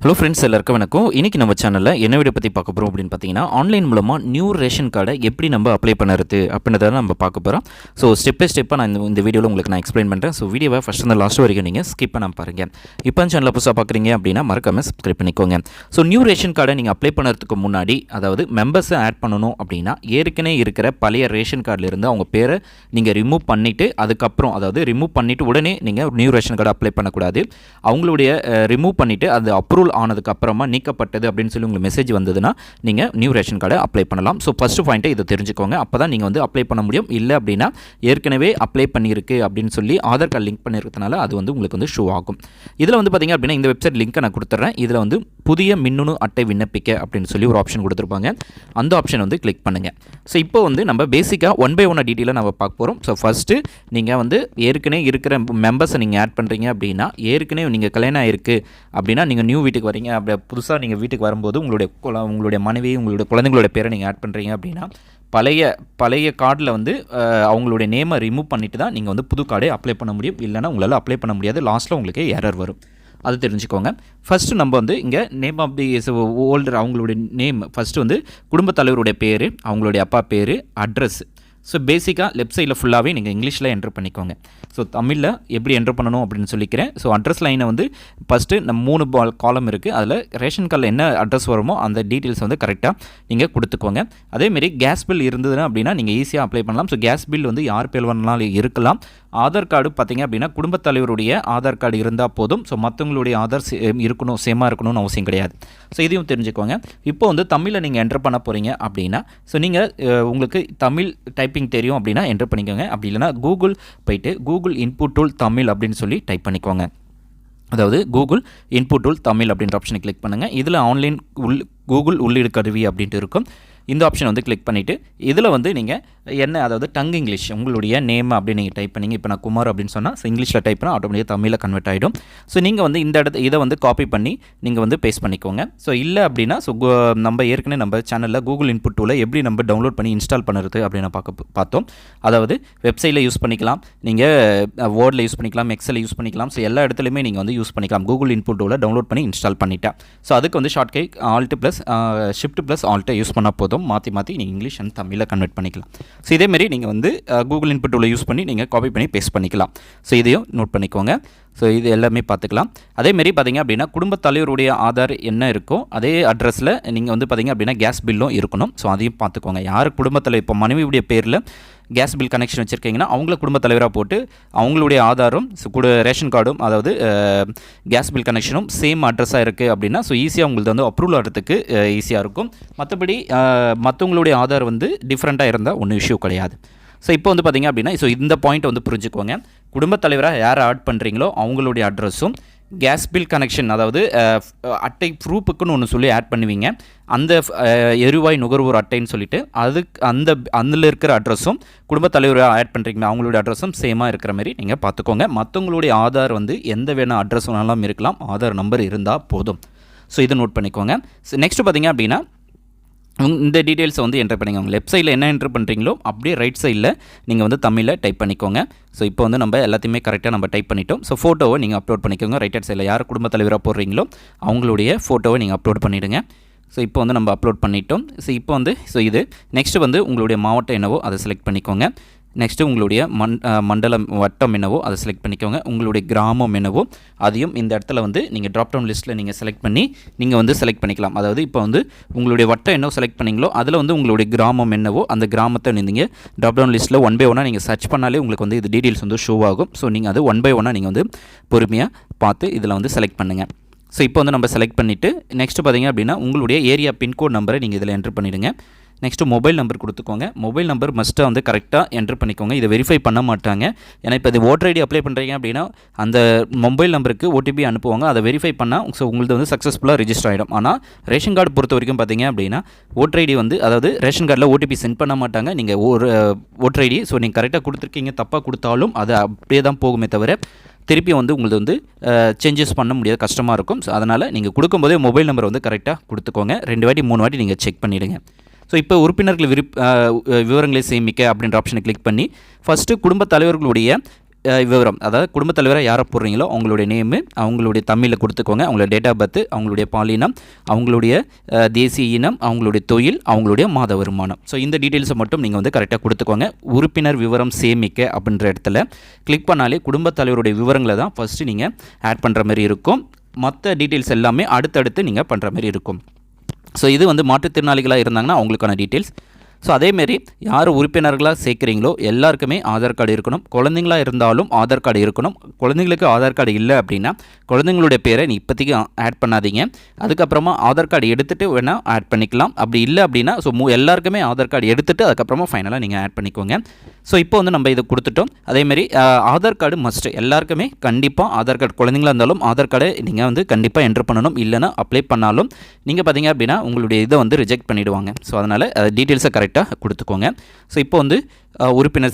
Hello friends, எல்லாருக்கும் வணக்கம். இன்றைக்கி நம்ம சேனலில் என்ன வீடியோ பற்றி பார்க்க போகிறோம் அப்படின்னு பார்த்தீங்கன்னா, ஆன்லைன் மூலமாக நியூ ரேஷன் கார்டை எப்படி நம்ம அப்ளை பண்ணுறது அப்படின்றத நம்ம பார்க்க போகிறோம். ஸோ ஸ்டெப் பை ஸ்டெப்பாக நான் இந்த வீடியோவில் உங்களுக்கு நான் எக்ஸ்பிளைன் பண்ணுறேன். ஸோ வீடியோவை ஃபஸ்ட் இந்த லாஸ்ட் வரைக்கும் நீங்கள் ஸ்கிப் பண்ண பாருங்கள். இப்போ சேனலில் புதுசாக பார்க்குறீங்க அப்படின்னா மறக்காமல் சப்ஸ்கிரைப் பண்ணிக்கோங்க. ஸோ நியூ ரேஷன் கார்டை நீங்கள் அப்ளை பண்ணுறதுக்கு முன்னாடி, அதாவது மெம்பர்ஸை ஆட் பண்ணணும் அப்படின்னா, ஏற்கனவே இருக்கிற பழைய ரேஷன் கார்டிலிருந்து அவங்க பேரை நீங்கள் ரிமூவ் பண்ணிவிட்டு, அதுக்கப்புறம் அதாவது ரிமூவ் பண்ணிவிட்டு உடனே நீங்கள் நியூ ரேஷன் கார்டை அப்ளை பண்ணக்கூடாது. அவங்களுடைய ரிமூவ் பண்ணிவிட்டு அது அப்ரூவல் ஆனதுக்கு அப்புறமா நீக்கப்பட்டது அப்படின்னு சொல்லி உங்களுக்கு மெசேஜ் வந்ததுன்னா நீங்கள் நியூ ரேஷன் கார்டை அப்ளை பண்ணலாம். ஸோ ஃபஸ்ட்டு பாயிண்ட்டை இதை தெரிஞ்சுக்கோங்க. அப்போ தான் நீங்கள் வந்து அப்ளை பண்ண முடியும். இல்லை அப்படின்னா ஏற்கனவே அப்ளை பண்ணியிருக்கு அப்படின்னு சொல்லி ஆதார் கார்டு லிங்க் பண்ணியிருக்கிறதுனால அது வந்து உங்களுக்கு வந்து ஷோ ஆகும். இதில் வந்து பார்த்திங்க அப்படின்னா இந்த வெப்சைட் லிங்க்கை நான் கொடுத்துட்றேன். இதில் வந்து புதிய மின்னணு அட்டை விண்ணப்பிக்க அப்படின்னு சொல்லி ஒரு ஆப்ஷன் கொடுத்துருப்பாங்க. அந்த ஆப்ஷன் வந்து கிளிக் பண்ணுங்கள். ஸோ இப்போ வந்து நம்ம பேசிக்காக ஒன் பை ஒன் டீட்டெயிலாக நம்ம பார்க்க போகிறோம். ஸோ ஃபஸ்ட்டு நீங்கள் வந்து ஏற்கனவே இருக்கிற மெம்பர்ஸை நீங்கள் ஆட் பண்ணுறீங்க அப்படின்னா, ஏற்கனவே நீங்கள் கல்யாணம் ஆகிருக்கு அப்படின்னா, நீங்கள் நியூ வீட்டுக்கு வரீங்க, அப்படி புதுசாக நீங்கள் வீட்டுக்கு வரும்போது உங்களுடைய மனைவி, உங்களுடைய குழந்தைங்களோட பேரை நீங்கள் ஆட் பண்ணுறீங்க அப்படின்னா, பழைய கார்டில் வந்து அவங்களுடைய நேமை ரிமூவ் பண்ணிவிட்டு தான் நீங்கள் வந்து புது கார்டை அப்ளை பண்ண முடியும். இல்லைனா உங்களால் அப்ளை பண்ண முடியாது. லாஸ்ட்டில் உங்களுக்கு எரர் வரும். அது தெரிஞ்சுக்கோங்க. ஃபஸ்ட்டு நம்ம வந்து இங்கே நேம் ஆஃப் தி ஓல்டர், அவங்களுடைய நேம் ஃபஸ்ட்டு வந்து குடும்பத் தலைவருடைய பேர், அவங்களுடைய அப்பா பேர், அட்ரஸ். ஸோ பேசிக்காக லெஃப்ட் சைடில் ஃபுல்லாகவே நீங்கள் இங்கிலீஷில் என்ட்ரு பண்ணிக்கோங்க. ஸோ தமிழில் எப்படி என்ட்ரு பண்ணணும் அப்படின்னு சொல்லிக்கிறேன். ஸோ அட்ரஸ் லைனை வந்து ஃபஸ்ட்டு நம்ம 3 காலம் இருக்குது. அதில் ரேஷன் கார்டில் என்ன அட்ரஸ் வருமோ அந்த டீட்டெயில்ஸ் வந்து கரெக்டாக நீங்கள் கொடுத்துக்கோங்க. அதேமாரி கேஸ் பில் இருந்ததுன்னா அப்படின்னா நீங்கள் ஈஸியாக அப்ளை பண்ணலாம். ஸோ கேஸ் பில் வந்து யார் பேர் வேணாலும் இருக்கலாம். ஆதார் கார்டு பார்த்திங்க அப்படின்னா குடும்பத் தலைவருடைய ஆதார் கார்டு இருந்தால் போதும். ஸோ மற்றவங்களுடைய ஆதார் இருக்கணும், சேமாக இருக்கணும்னு அவசியம் கிடையாது. ஸோ இதையும் தெரிஞ்சுக்கோங்க. இப்போ வந்து தமிழில் நீங்கள் என்ட்ரு பண்ண போகிறீங்க அப்படின்னா, ஸோ நீங்கள் உங்களுக்கு தமிழ் டைப்பிங் தெரியும் அப்படின்னா என்ட்ரு பண்ணிக்கோங்க. அப்படி இல்லைனா கூகுள் போயிட்டு கூகுள் இன்புட் டூல் தமிழ் அப்படின்னு சொல்லி டைப் பண்ணிக்கோங்க. அதாவது கூகுள் இன்புட் டூல் தமிழ் அப்படின்ற ஆப்ஷனை கிளிக் பண்ணுங்கள். இதில் ஆன்லைன் கூகுள் உள்ளீடு கருவி அப்படின்ட்டு இருக்கும். இந்த ஆப்ஷன் வந்து கிளிக் பண்ணிவிட்டு இதில் வந்து நீங்கள் என்ன, அதாவது டங் இங்கிலீஷ் உங்களுடைய நேம் அப்படின்னு நீங்கள் டைப் பண்ணிங்க. இப்போ நான் குமார் அப்படின்னு சொன்னால் ஸோ இங்கிலீஷில் டைப் பண்ணால் ஆட்டோமேட்டிக்காக தமிழில் கன்வெர்ட் ஆகிடும். ஸோ நீங்கள் வந்து இந்த இதை வந்து காப்பி பண்ணி நீங்கள் வந்து பேஸ்ட் பண்ணிக்கோங்க. ஸோ இல்லை அப்படின்னா நம்ம ஏற்கனவே நம்ம சேனலில் கூகுள் இன்புட் டூலை எப்படி நம்ம டவுன்லோட் பண்ணி இன்ஸ்டால் பண்ணுறது அப்படின்னு பார்த்தோம். அதாவது வெப்சைட்டில் யூஸ் பண்ணிக்கலாம், நீங்கள் வேர்டில் யூஸ் பண்ணிக்கலாம், எக்ஸலில் யூஸ் பண்ணிக்கலாம். ஸோ எல்லா இடத்துலையுமே நீங்கள் வந்து யூஸ் பண்ணிக்கலாம். கூகுள் இன்புட் டூலை டவுன்லோட் பண்ணி இன்ஸ்டால் பண்ணிட்டேன். ஸோ அதுக்கு வந்து ஷார்ட்கை ஆல்ட் ப்ளஸ் ஷிஃப்ட் ப்ளஸ் ஆல்ட்டை யூஸ் பண்ணால் போதும். மாற்றி நீங்கள் இங்கிலீஷ் அண்ட் தமிழில் கன்வெர்ட் பண்ணிக்கலாம். ஸோ இதேமாரி நீங்கள் வந்து கூகுள் இன்புட் டூலை யூஸ் பண்ணி நீங்கள் காப்பி பண்ணி பேஸ்ட் பண்ணிக்கலாம். ஸோ இதையும் நோட் பண்ணிக்கோங்க. ஸோ இது எல்லாமே பார்த்துக்கலாம். அதேமாரி பார்த்திங்க அப்படின்னா குடும்பத் தலைவருடைய ஆதார் என்ன இருக்கோ அதே அட்ரஸில் நீங்கள் வந்து பார்த்திங்க அப்படின்னா கேஸ் பில்லும் இருக்கணும். ஸோ அதையும் பார்த்துக்கோங்க. யார் குடும்பத் தலைவர், இப்போ மனைவியுடைய பேரில் கேஸ் பில் கனெக்ஷன் வச்சுருக்கீங்கன்னா அவங்கள குடும்பத் தலைவராக போட்டு அவங்களுடைய ஆதாரும் ரேஷன் கார்டும், அதாவது கேஸ் பில் கனெக்ஷனும் சேம் அட்ரஸாக இருக்குது அப்படின்னா ஸோ ஈஸியாக உங்களுக்கு வந்து அப்ரூவல் ஆகிறதுக்கு ஈஸியாக இருக்கும். மற்றபடி மற்றவங்களுடைய ஆதார் வந்து டிஃப்ரெண்ட்டாக இருந்தால் ஒன்றும் இஷ்யூ கிடையாது. ஸோ இப்போ வந்து பார்த்திங்க அப்படின்னா ஸோ இந்த பாயிண்ட் வந்து புரிஞ்சுக்கோங்க. குடும்பத் தலைவராக யார் ஆட் பண்ணுறீங்களோ அவங்களுடைய அட்ரஸும், கேஸ் பில் கனெக்ஷன் அதாவது அட்டை ப்ரூஃபுக்குன்னு ஒன்று சொல்லி ஆட் பண்ணுவீங்க. அந்த எரிவாயு நுகர்வோர் அட்டைன்னு சொல்லிட்டு அதில் இருக்கிற அட்ரஸும் குடும்பத் தலைவராக ஆட் பண்ணுறீங்க அவங்களுடைய அட்ரஸும் சேமாக இருக்கிற மாதிரி நீங்கள் பார்த்துக்கோங்க. மற்றவங்களுடைய ஆதார் வந்து எந்த வேணால் அட்ரஸ் வேணாலும் இருக்கலாம், ஆதார் நம்பர் இருந்தால் போதும். ஸோ இதை நோட் பண்ணிக்கோங்க. ஸோ நெக்ஸ்ட் பார்த்திங்க அப்படின்னா இந்த டீட்டெயில்ஸை வந்து என்ட்ரு பண்ணிக்கோங்க. லெஃப்ட் சைடில் என்ன என்ட்ரு பண்ணுறீங்களோ அப்படியே ரைட் சைடில் நீங்கள் வந்து தமிழில் டைப் பண்ணிக்கோங்க. ஸோ இப்போ வந்து நம்ம எல்லாத்தையுமே கரெக்டாக நம்ம டைப் பண்ணிட்டோம். ஸோ ஃபோட்டோவை நீங்கள் அப்லோட் பண்ணிக்கோங்க. ரைட் ஹேண்ட் சைடில் யார் குடும்பத் தலைவராக போடுறீங்களோ அவங்களுடைய ஃபோட்டோவை நீங்கள் அப்லோட் பண்ணிவிடுங்க. ஸோ இப்போ வந்து நம்ம அப்லோட் பண்ணிட்டோம். ஸோ இப்போ வந்து இது நெக்ஸ்ட்டு வந்து உங்களுடைய மாவட்டம் என்னவோ அதை செலக்ட் பண்ணிக்கோங்க. நெக்ஸ்ட்டு உங்களுடைய மண்டலம் வட்டம் என்னவோ அதை செலக்ட் பண்ணிக்கோங்க. உங்களுடைய கிராமம் என்னவோ அதையும் இந்த இடத்துல வந்து நீங்கள் ட்ராப் டவுன் லிஸ்ட்டில் நீங்கள் செலக்ட் பண்ணி நீங்கள் வந்து செலக்ட் பண்ணிக்கலாம். அதாவது இப்போ வந்து உங்களுடைய வட்டம் என்னவோ செலக்ட் பண்ணிங்களோ அதில் வந்து உங்களுடைய கிராமம் என்னவோ அந்த கிராமத்தை நீங்கள் ட்ராப் டவுன் லிஸ்ட்டில் ஒன் பை ஒன்னாக நீங்கள் சர்ச் பண்ணாலே உங்களுக்கு வந்து இது டீட்டெயில்ஸ் வந்து ஷோ ஆகும். ஸோ நீங்கள் அது ஒன் பை ஒன்னாக நீங்கள் வந்து பொறுமையாக பார்த்து இதில் வந்து செலக்ட் பண்ணுங்கள். ஸோ இப்போ வந்து நம்ம செலக்ட் பண்ணிவிட்டு நெக்ஸ்ட்டு பார்த்திங்க அப்படின்னா உங்களுடைய ஏரியா பின்கோட் நம்பரை நீங்கள் இதில் என்ட்ரு பண்ணிவிடுங்க. நெக்ஸ்ட்டு மொபைல் நம்பர் கொடுத்துக்கோங்க. மொபைல் நம்பர் மஸ்ட்டாக வந்து கரெக்டாக என்ட்ரு பண்ணிக்கோங்க. இதை வெரிஃபை பண்ண மாட்டாங்க. ஏன்னா இப்போ இது ஓட்டர் ஐடி அப்ளை பண்ணுறீங்க அப்படின்னா அந்த மொபைல் நம்பருக்கு ஓடிபி அனுப்புவாங்க. அதை வெரிஃபை பண்ணால் ஸோ உங்களுக்கு வந்து சக்ஸஸ்ஃபுல்லாக ரிஜிஸ்டர் ஆகிடும். ஆனால் ரேஷன் கார்டு பொறுத்த வரைக்கும் பார்த்திங்க அப்படின்னா ஓட்டர் ஐடி வந்து, அதாவது ரேஷன் கார்டில் ஓடிபி சென்ட் பண்ண மாட்டாங்க. நீங்கள் ஓட்டர் ஐடி ஸோ நீங்கள் கரெக்டாக கொடுத்துருக்கீங்க, தப்பாக கொடுத்தாலும் அது அப்படியே தான் போகுமே தவிர திருப்பி வந்து உங்களுக்கு வந்து சேஞ்சஸ் பண்ண முடியாது, கஷ்டமாக இருக்கும். ஸோ அதனால் நீங்கள் கொடுக்கும்போதே மொபைல் நம்பர் வந்து கரெக்டாக கொடுத்துக்கோங்க. 2 வாட்டி 3 வாட்டி நீங்கள் செக் பண்ணிவிடுங்க. ஸோ இப்போ உறுப்பினர்கள் விவரங்களை சேமிக்க அப்படின்ற ஆப்ஷனை கிளிக் பண்ணி ஃபஸ்ட்டு குடும்பத் தலைவர்களுடைய விவரம், அதாவது குடும்பத் தலைவராக யாரை போடுறீங்களோ அவங்களுடைய நேமு, அவங்களுடைய தமிழில் கொடுத்துக்கோங்க, அவங்களோட டேட் ஆஃப் பர்த், அவங்களுடைய பாலினம், அவங்களுடைய தேசிய இனம், அவங்களுடைய தொழில், அவங்களுடைய மாத வருமானம். ஸோ இந்த டீட்டெயில்ஸை மட்டும் நீங்கள் வந்து கரெக்டாக கொடுத்துக்கோங்க. உறுப்பினர் விவரம் சேமிக்க அப்படின்ற இடத்துல கிளிக் பண்ணாலே குடும்பத் தலைவருடைய விவரங்களை தான் ஃபஸ்ட்டு நீங்கள் ஆட் பண்ணுற மாதிரி இருக்கும். மற்ற டீட்டெயில்ஸ் எல்லாமே அடுத்தடுத்து நீங்கள் பண்ணுற மாதிரி இருக்கும். ஸோ இது வந்து மாற்றுத்திறனாளிகளாக இருந்தாங்கன்னா அவங்களுக்கான டீட்டெயில்ஸ். ஸோ அதேமாரி யார் உறுப்பினர்களாக சேர்க்குறீங்களோ எல்லாருக்குமே ஆதார் கார்டு இருக்கணும். குழந்தைங்களாக இருந்தாலும் ஆதார் கார்டு இருக்கணும். குழந்தைங்களுக்கு ஆதார் கார்டு இல்லை அப்படின்னா குழந்தைங்களுடைய பேரை இப்போதைக்கு ஆட் பண்ணாதீங்க. அதுக்கப்புறமா ஆதார் கார்டு எடுத்துகிட்டு வேணால் ஆட் பண்ணிக்கலாம். அப்படி இல்லை அப்படின்னா எல்லாருக்குமே ஆதார் கார்டு எடுத்துகிட்டு அதுக்கப்புறமா ஃபைனலாக நீங்கள் ஆட் பண்ணிக்கோங்க. ஸோ இப்போ வந்து நம்ம இதை கொடுத்துட்டோம். அதேமாரி ஆதார் கார்டு மஸ்ட்டு, எல்லாருக்குமே கண்டிப்பாக ஆதார் கார்டு, குழந்தைங்களாக இருந்தாலும் ஆதார் கார்டை நீங்கள் வந்து கண்டிப்பாக என்ட்ரு பண்ணணும். இல்லைனா அப்ளை பண்ணாலும் நீங்கள் பார்த்தீங்க அப்படின்னா உங்களுடைய இதை வந்து ரிஜெக்ட் பண்ணிவிடுவாங்க. ஸோ அதனால் டீட்டெயில்ஸை கரெக்டாக கொடுத்துக்கோங்க. ஸோ இப்போ வந்து உறுப்பினர்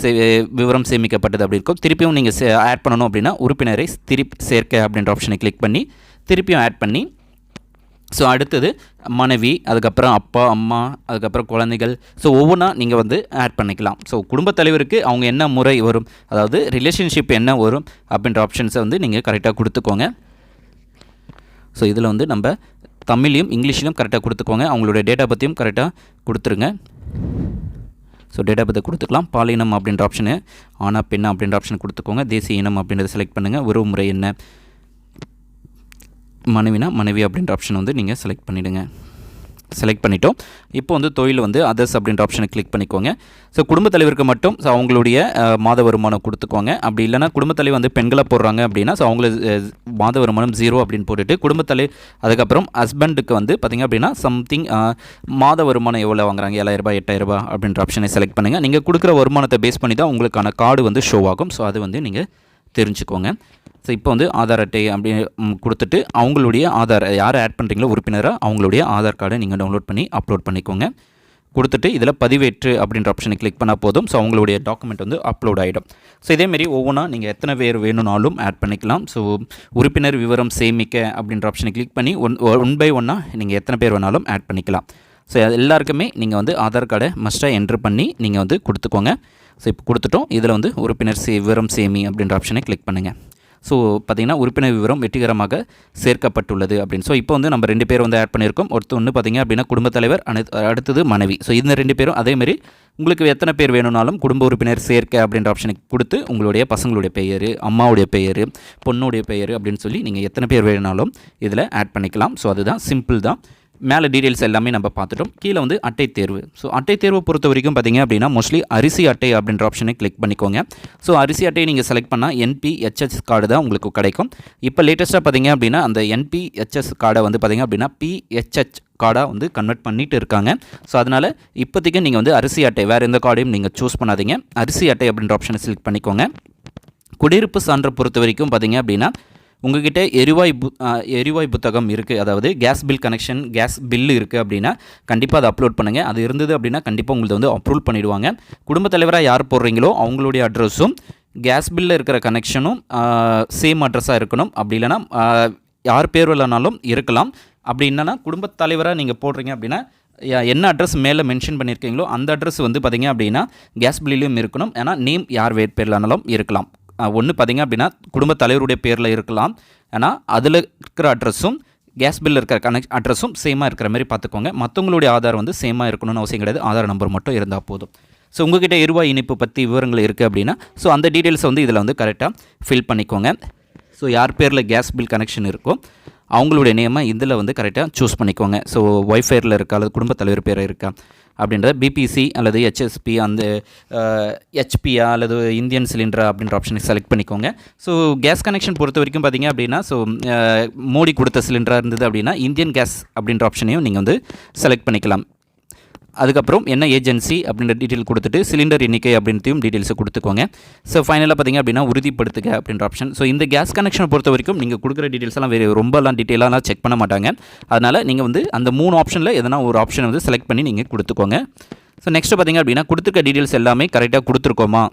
விவரம் சேமிக்கப்பட்டது அப்படி இருக்கும். திருப்பியும் நீங்கள் ஆட் பண்ணணும் அப்படின்னா உறுப்பினரை திருப்பி சேர்க்க அப்படின்ற ஆப்ஷனை கிளிக் பண்ணி திருப்பியும் ஆட் பண்ணி, ஸோ அடுத்தது மனைவி, அதுக்கப்புறம் அப்பா அம்மா, அதுக்கப்புறம் குழந்தைகள், ஸோ ஒவ்வொன்றா நீங்கள் வந்து ஆட் பண்ணிக்கலாம். ஸோ குடும்பத் தலைவருக்கு அவங்க என்ன முறை வரும், அதாவது ரிலேஷன்ஷிப் என்ன வரும் அப்படின்ற ஆப்ஷன்ஸை வந்து நீங்கள் கரெக்டாக கொடுத்துக்கோங்க. ஸோ இதில் வந்து நம்ம தமிழையும் இங்கிலீஷ்லையும் கரெக்டாக கொடுத்துக்கோங்க. அவங்களுடைய டேட்டா பற்றியும் கரெக்டாக கொடுத்துருங்க. ஸோ டேட்டா பற்றி கொடுத்துக்கலாம். பாலினம் அப்படின்ற ஆப்ஷனு ஆனா பெண்ணா அப்படின்ற ஆப்ஷன் கொடுத்துக்கோங்க. தேசிய இனம் அப்படின்றத செலக்ட் பண்ணுங்கள். உறவு முறை என்ன, மனைவினா மனைவி அப்படின்ற ஆப்ஷன் வந்து நீங்கள் செலக்ட் பண்ணிவிடுங்க. செலக்ட் பண்ணிட்டோம். இப்போ வந்து தொழில் வந்து அதர்ஸ் அப்படின்ற ஆப்ஷனை கிளிக் பண்ணிக்கோங்க. ஸோ குடும்பத் தலைவருக்கு மட்டும் ஸோ அவங்களுடைய மாத வருமானம் கொடுத்துக்கோங்க. அப்படி இல்லைனா குடும்பத் தலைவர் வந்து பெண்களை போடுறாங்க அப்படின்னா ஸோ அவங்களுக்கு மாத வருமானம் 0 அப்படின்னு போட்டுட்டு குடும்பத் தலைவர், அதுக்கப்புறம் ஹஸ்பண்டுக்கு வந்து பார்த்திங்க அப்படின்னா சம்திங் மாத வருமானம் எவ்வளோ வாங்குறாங்க, 7,000 8,000 அப்படின்ற ஆப்ஷனை செலக்ட் பண்ணுங்கள். நீங்கள் கொடுக்குற வருமானத்தை பேஸ் பண்ணி தான் உங்களுக்கான கார்டு வந்து ஷோ ஆகும். ஸோ அது வந்து நீங்கள் தெரிஞ்சுக்கோங்க. ஸோ இப்போ வந்து ஆதார் அட்டை அப்படி கொடுத்துட்டு அவங்களுடைய ஆதார், யாரை ஆட் பண்ணுறீங்களோ உறுப்பினராக அவங்களுடைய ஆதார் கார்டை நீங்கள் டவுன்லோட் பண்ணி அப்லோட் பண்ணிக்கோங்க. கொடுத்துட்டு இதில் பதிவேற்று அப்படின்ற ஆப்ஷனை கிளிக் பண்ணால் போதும். ஸோ அவங்களுடைய டாக்குமெண்ட் வந்து அப்லோட் ஆகிடும். ஸோ இதேமாரி ஒவ்வொன்றா நீங்கள் எத்தனை பேர் வேணும்னாலும் ஆட் பண்ணிக்கலாம். ஸோ உறுப்பினர் விவரம் சேமிக்க அப்படின்ற ஆப்ஷனை கிளிக் பண்ணி ஒன் பை ஒன்னாக நீங்கள் எத்தனை பேர் வேணாலும் ஆட் பண்ணிக்கலாம். ஸோ எல்லாருக்குமே நீங்கள் வந்து ஆதார் கார்டை மஸ்ட்டாக என்ட்ரு பண்ணி நீங்கள் வந்து கொடுத்துக்கோங்க. ஸோ இப்போ கொடுத்துட்டோம். இதில் வந்து உறுப்பினர் விவரம் சேமி அப்படின்ற ஆப்ஷனை கிளிக் பண்ணுங்கள். ஸோ பார்த்திங்கன்னா உறுப்பினர் விவரம் வெற்றிகரமாக சேர்க்கப்பட்டுள்ளது அப்படின்னு. ஸோ இப்போ வந்து நம்ம 2 பேர் வந்து ஆட் பண்ணியிருக்கோம். ஒன்று பார்த்திங்க அப்படின்னா குடும்பத் தலைவர், அடுத்தது மனைவி. ஸோ இந்த 2 பேரும் அதேமாரி உங்களுக்கு எத்தனை பேர் வேணும்னாலும் குடும்ப உறுப்பினர் சேர்க்க அப்படின்ற ஆப்ஷனுக்கு கொடுத்து உங்களுடைய பசங்களுடைய பெயர், அம்மாவுடைய பெயர், பொண்ணுடைய பெயர் அப்படின்னு சொல்லி நீங்கள் எத்தனை பேர் வேணும்னாலும் இதில் ஆட் பண்ணிக்கலாம். ஸோ அதுதான் சிம்பிள் தான். மேலே டீட்டெயில்ஸ் எல்லாமே நம்ம பார்த்துட்டோம். கீழே வந்து அட்டை தேர்வு. ஸோ அட்டை தேர்வை பொறுத்த வரைக்கும் பார்த்திங்க அப்படின்னா மோஸ்ட்லி அரிசி அட்டை அப்படின்ற ஆப்ஷனை கிளிக் பண்ணிக்கோங்க. ஸோ அரிசி அட்டையை நீங்கள் செலக்ட் பண்ணால் NPHS கார்டு தான் உங்களுக்கு கிடைக்கும். இப்போ லேட்டஸ்ட்டாக பார்த்திங்க அப்படின்னா அந்த NPHS கார்டை வந்து பார்த்திங்க அப்படின்னா PHH கார்டாக வந்து கன்வெர்ட் பண்ணிட்டு இருக்காங்க. ஸோ அதனால் இப்போதைக்கு நீங்கள் வந்து அரிசி அட்டை, வேறு எந்த கார்டையும் நீங்கள் சூஸ் பண்ணாதீங்க. அரிசி அட்டை அப்படின்ற ஆப்ஷனை செலக்ட் பண்ணிக்கோங்க. குடியிருப்பு சான்றை பொறுத்த வரைக்கும் பார்த்திங்க அப்படின்னா உங்கள்கிட்ட எரிவாயு புத்தகம் இருக்குது, அதாவது gas bill connection, gas bill இருக்குது அப்படின்னா கண்டிப்பாக அதை அப்லோட் பண்ணுங்கள். அது இருந்தது அப்படின்னா கண்டிப்பாக உங்களுக்கு வந்து அப்ரூவல் பண்ணிவிடுவாங்க. குடும்பத் தலைவராக யார் போடுறீங்களோ அவங்களுடைய அட்ரஸும் கேஸ் பில்லில் இருக்கிற கனெக்ஷனும் சேம் அட்ரஸாக இருக்கணும். அப்படி இல்லைனா யார் பேர் இல்லைனாலும் இருக்கலாம். அப்படி இல்லைனா குடும்பத் தலைவராக நீங்கள் போடுறீங்க அப்படின்னா என்ன அட்ரஸ் மேலே மென்ஷன் பண்ணியிருக்கீங்களோ அந்த அட்ரஸ் வந்து பார்த்திங்க அப்படின்னா கேஸ் பில்லையும் இருக்கணும். ஏன்னா நேம் யார் பேர்லனாலும் இருக்கலாம். ஒன்று பார்த்திங்க அப்படின்னா குடும்பத் தலைவருடைய பேரில் இருக்கலாம். ஏன்னா அதில் இருக்கிற அட்ரஸும் கேஸ் பில்லில் இருக்கிற அட்ரஸும் சேமாக இருக்கிற மாதிரி பார்த்துக்கோங்க. மற்றவங்களுடைய ஆதார் வந்து சேமாக இருக்கணும்னு அவசியம் கிடையாது. ஆதார் நம்பர் மட்டும் இருந்தால் போதும். ஸோ உங்கள்கிட்ட எரிவாயு இணைப்பு பற்றி விவரங்கள் இருக்குது அப்படின்னா ஸோ அந்த டீட்டெயில்ஸை வந்து இதில் வந்து கரெக்டாக ஃபில் பண்ணிக்கோங்க. ஸோ யார் பேரில் கேஸ் பில் கனெக்ஷன் இருக்கோ அவங்களுடைய நேமை இதில் வந்து கரெக்டாக சூஸ் பண்ணிக்கோங்க. ஸோ ஒய்ஃபேரில் இருக்கா அல்லது குடும்பத் தலைவர் பேர் இருக்கா அப்படின்றத பிபிசி அல்லது HSP அந்த ஹெச்பியா அல்லது இந்தியன் சிலிண்டரா அப்படின்ற ஆப்ஷனை செலக்ட் பண்ணிக்கோங்க. ஸோ கேஸ் கனெக்ஷன் பொறுத்த வரைக்கும் பார்த்திங்க அப்படின்னா ஸோ மோடி கொடுத்த சிலிண்டராக இருந்தது அப்படின்னா இந்தியன் கேஸ் அப்படின்ற ஆப்ஷனையும் நீங்கள் வந்து செலக்ட் பண்ணிக்கலாம். அதுக்கப்புறம் என்ன ஏஜென்சி அப்படின்ற டீட்டெயில் கொடுத்துட்டு சிலிண்டர் எண்ணிக்கை அப்படின்றையும் டீட்டெயில்ஸை கொடுத்துக்கோங்க. ஸோ ஃபைனலாக பார்த்திங்க அப்படின்னா உறுதிப்படுத்துக அப்படின்ற ஆப்ஷன். ஸோ இந்த கேஸ் கனெக்ஷனை பொறுத்த வரைக்கும் நீங்கள் கொடுக்குற டீட்டெயில்ஸ் எல்லாம் வேறு ரொம்பலாம் டீட்டெயிலாக செக் பண்ண மாட்டாங்க. அதனால் நீங்கள் வந்து அந்த 3 ஆப்ஷனில் எதனா ஒரு ஆப்ஷனை வந்து செலக்ட் பண்ணி நீங்கள் கொடுத்துக்கோங்க. ஸோ நெக்ஸ்ட்டு பார்த்திங்க அப்படின்னா கொடுத்துருக்க டீட்டெயில்ஸ் எல்லாமே கரெக்டாக கொடுத்துருக்கோமா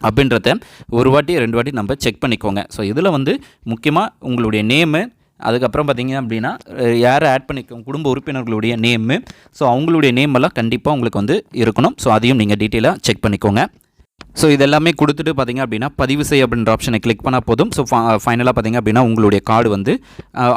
அப்படின்றத ஒரு வாட்டி 2 வாட்டி நம்ம செக் பண்ணிக்கோங்க. ஸோ இதில் வந்து முக்கியமாக உங்களுடைய நேமு, அதுக்கப்புறம் பார்த்திங்க அப்படின்னா யாரை ஆட் பண்ணிக்கோங்க குடும்ப உறுப்பினர்களுடைய நேமு. ஸோ அவங்களுடைய நேம் எல்லாம் கண்டிப்பாக உங்களுக்கு வந்து இருக்கணும். ஸோ அதையும் நீங்கள் டீட்டெயிலாக செக் பண்ணிக்கோங்க. ஸோ இதெல்லாமே கொடுத்துட்டு பார்த்திங்க அப்படின்னா பதிவு செய் அப்படின்ற ஆப்ஷனை கிளிக் பண்ணால் போதும். ஸோ ஃபைனலாக பார்த்திங்க அப்படின்னா உங்களுடைய கார்டு வந்து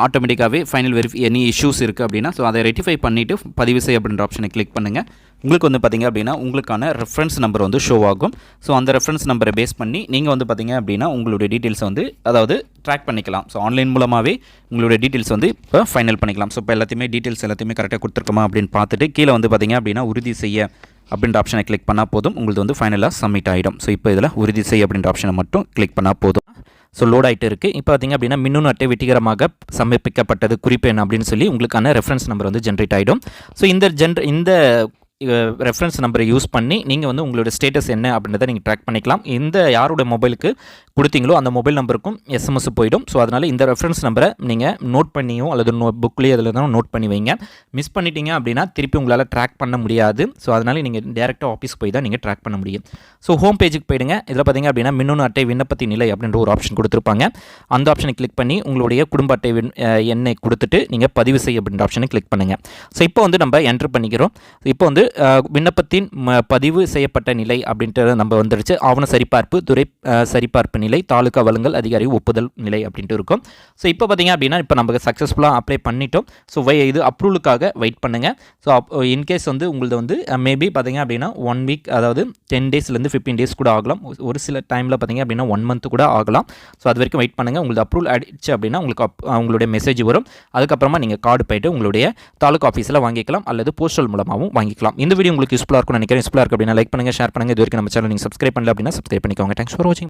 ஆட்டோமேட்டிக்காகவே ஃபைனல் எனி இஷ்யூஸ் இருக்குது அப்படின்னா ஸோ அதை ரெட்டிஃபை பண்ணிவிட்டு பதிவு செய் அப்படின்ற ஆப்ஷனை கிளிக் பண்ணுங்கள். உங்களுக்கு வந்து பார்த்திங்க அப்படின்னா உங்களுக்கான ரெஃபரன்ஸ் நம்பர் வந்து ஷோ ஆகும். ஸோ அந்த ரெஃபரன்ஸ் நம்பரை பேஸ் பண்ணி நீங்கள் வந்து பார்த்திங்க அப்படின்னா உங்களுடைய டீட்டெயில்ஸை வந்து அதாவது ட்ராக் பண்ணிக்கலாம். ஸோ ஆன்லைன் மூலமாகவே உங்களுடைய டீட்டெயில்ஸ் வந்து இப்போ ஃபைனல் பண்ணிக்கலாம். ஸோ இப்போ எல்லாத்தையுமே டீட்டெயில்ஸ் எல்லாத்தையுமே கரெக்டாக கொடுத்துருக்கோமா அப்படின்னு பார்த்துட்டு கீழே வந்து பார்த்திங்க அப்படின்னா உறுதி செய்ய அப்படின்ற ஆப்ஷனை கிளிக் பண்ணால் போதும். உங்களுக்கு வந்து ஃபைனலாக சப்மிட் ஆகிடும். ஸோ இப்போ இதில் உறுதி செய் அப்படின்ற ஆப்ஷனை மட்டும் கிளிக் பண்ணால் போதும். ஸோ லோட் ஆகிட்டு இருக்குது. இப்போ பார்த்திங்க அப்படின்னா மின்னணு அட்டை வெற்றிகரமாக சமர்ப்பிக்கப்பட்டது குறிப்பு என்ன அப்படின்னு சொல்லி உங்களுக்கான ரெஃபரன்ஸ் நம்பர் வந்து ஜென்ரேட் ஆகிடும். ஸோ இந்த ரெஃபரன்ஸ் நம்பரை யூஸ் பண்ணி நீங்கள் வந்து உங்களோட ஸ்டேட்டஸ் என்ன அப்படின்றத நீங்கள் ட்ராக் பண்ணிக்கலாம். இந்த யாரோட மொபைலுக்கு கொடுத்தீங்களோ அந்த மொபைல் நம்பருக்கும் எஸ்எம்எஸ் போயிடும். ஸோ அதனால் இந்த ரெஃபரன்ஸ் நம்பரை நீங்கள் நோட் பண்ணியோ அல்லது புக்லேயே அதில் தான் நோட் பண்ணி வைங்க. மிஸ் பண்ணிட்டீங்க அப்படின்னா திருப்பி உங்களால் ட்ராக் பண்ண முடியாது. ஸோ அதனால் நீங்கள் டேரெக்டாக ஆஃபீஸ் போய் தான் நீங்கள் ட்ராக் பண்ண முடியும். ஸோ ஹோம் பேஜுக்கு போயிடுங்க. இதில் பார்த்திங்க அப்படின்னா மின்னணு அட்டை விண்ணப்பத்தின் நிலை அப்படின்ற ஒரு ஆப்ஷன் கொடுத்துருப்பாங்க. அந்த ஆப்ஷனை கிளிக் பண்ணி உங்களுடைய குடும்ப அட்டை எண்ணை கொடுத்துட்டு நீங்கள் பதிவு செய்ய அப்படின்ற ஆப்ஷனை கிளிக் பண்ணுங்கள். ஸோ இப்போ வந்து நம்ம என்ட்ரு பண்ணிக்கிறோம். இப்போ வந்து விண்ணப்பத்தின் பதிவு செய்யப்பட்ட நிலை அப்படின்ட்டு நம்ம வந்துடுச்சு. ஆவண சரிபார்ப்பு துறை சரிபார்ப்பு நிலை தாலுகா வழங்கல் அதிகாரி ஒப்புதல் நிலை அப்படின்ட்டு இருக்கும். ஸோ இப்போ பார்த்திங்க அப்படின்னா இப்போ நம்ம சக்ஸஸ்ஃபுல்லாக அப்ளை பண்ணிட்டோம். ஸோ இது அப்ரூவலுக்காக வெயிட் பண்ணுங்கள். ஸோ இன்கேஸ் வந்து உங்களது வந்து மேபி பார்த்திங்க அப்படின்னா 1 வீக் அதாவது 10 டேஸ்லேருந்து 15 டேஸ் கூட ஆகலாம். ஒரு சில டைமில் பார்த்திங்க அப்படின்னா 1 மந்த் கூட ஆகலாம். ஸோ அது வரைக்கும் வெயிட் பண்ணுங்கள். உங்களுக்கு அப்ரூவல் ஆகிடுச்சு அப்படின்னா உங்களுக்கு உங்களுடைய மெசேஜ் வரும். அதுக்கப்புறமா நீங்கள் கார்டு போய்ட்டு உங்களுடைய தாலுகா ஆஃபீஸில் வாங்கிக்கலாம் அல்லது போஸ்டல் மூலமாகவும் வாங்கிக்கலாம். இந்த வீடியோ உங்களுக்கு யூஸ்ஃபுல்லாக இருக்கும்னு நினைக்கிறேன். யூஸ்ஃபுல்லாக இருக்குது அப்படின்னா லைக் பண்ணுங்கள், ஷேர் பண்ணுங்கள். இது வரைக்கும் நம்ம சேனல் நீங்கள் சப்ஸ்கிரைப் பண்ணல அப்படின்னா சப்ஸ்கிரைப் பண்ணிக்கோங்க. தேங்க்ஸ் ஃபார் வாட்சிங்.